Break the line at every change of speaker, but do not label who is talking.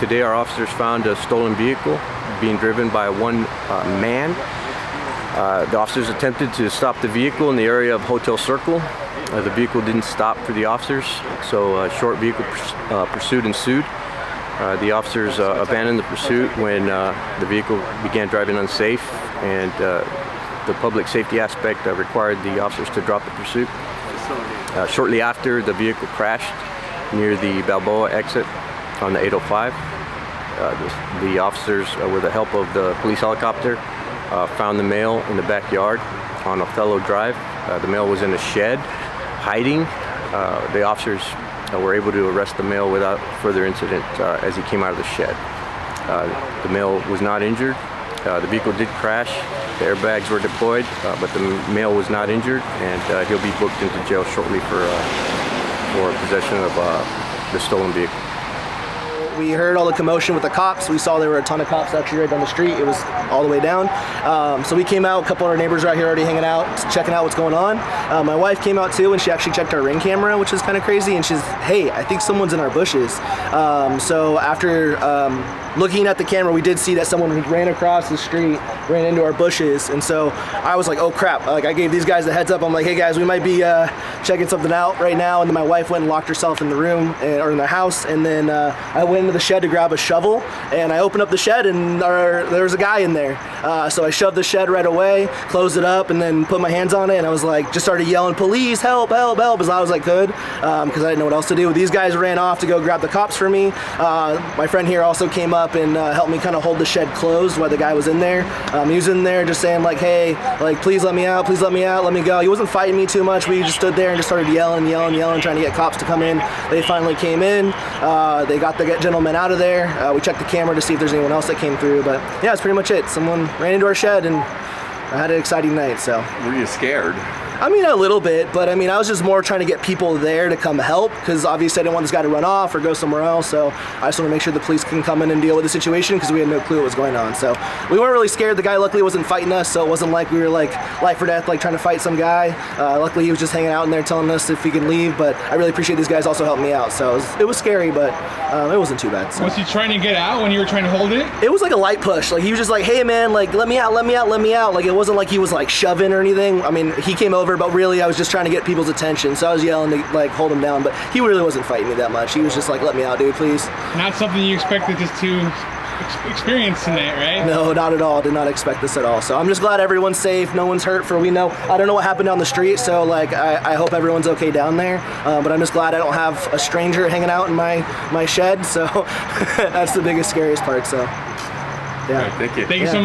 Today our officers found a stolen vehicle being driven by one man. The officers attempted to stop the vehicle in the area of Hotel Circle. The vehicle didn't stop for the officers, so a short vehicle pursuit ensued. The officers abandoned the pursuit when the vehicle began driving unsafe, and the public safety aspect required the officers to drop the pursuit. Shortly after, the vehicle crashed near the Balboa exit on the I-805. The officers, with the help of the police helicopter, found the male in the backyard on Othello Drive. The male was in a shed, hiding. The officers were able to arrest the male without further incident as he came out of the shed. The male was not injured. The vehicle did crash. The airbags were deployed, but the male was not injured, and he'll be booked into jail shortly for possession of the stolen vehicle.
We heard all the commotion with the cops. We saw there were a ton of cops actually right down the street. It was all the way down. So we came out, a couple of our neighbors right here already hanging out, checking out what's going on. My wife came out too, and she actually checked our Ring camera, which is kind of crazy, and she's, hey, I think someone's in our bushes. So after looking at the camera, we did see that someone ran across the street, ran into our bushes, and so I was like, oh crap. Like, I gave these guys a heads up. I'm like, hey guys, we might be checking something out right now. And then my wife went and locked herself in the room, or in the house, and then I went into the shed to grab a shovel, and I opened up the shed, and there was a guy in there. So I shoved the shed right away, closed it up, and then put my hands on it, and I was like, just started yelling, police, help, help, help, as loud as I could, because I didn't know what else to do. These guys ran off to go grab the cops for me. My friend here also came up and helped me kind of hold the shed closed while the guy was in there. He was in there just saying like, hey, like, please let me out, please let me out, let me go. He wasn't fighting me too much. We just stood there and just started yelling, trying to get cops to come in. They finally came in. They got the gentleman out of there. We checked the camera to see if there's anyone else that came through, but yeah, that's pretty much it. Someone ran into our shed, and I had an exciting night. So.
Were you scared?
I mean, a little bit, but I mean, I was just more trying to get people there to come help, because obviously I didn't want this guy to run off or go somewhere else, so I just want to make sure the police can come in and deal with the situation, because we had no clue what was going on. So we weren't really scared. The guy luckily wasn't fighting us, so it wasn't like we were like life or death, like trying to fight some guy. Luckily he was just hanging out in there telling us if we can leave, but I really appreciate these guys also helping me out. So it was scary, but it wasn't too bad. So.
Was he trying to get out when you were trying to hold it?
It was like a light push. Like, he was just like, hey man, like, let me out, let me out, let me out. Like, it wasn't like he was like shoving or anything. I mean, he came over, but really I was just trying to get people's attention, so I was yelling to like hold him down, but he really wasn't fighting me that much. He was just like, let me out, dude, please.
Not something you expected just to experience tonight, right?
No, not at all. Did not expect this at all. So I'm just glad everyone's safe, no one's hurt. I don't know what happened down the street, so like I hope everyone's okay down there, but I'm just glad I don't have a stranger hanging out in my shed, so that's the biggest, scariest part. So yeah.
Right, thank you.
Thank you so much.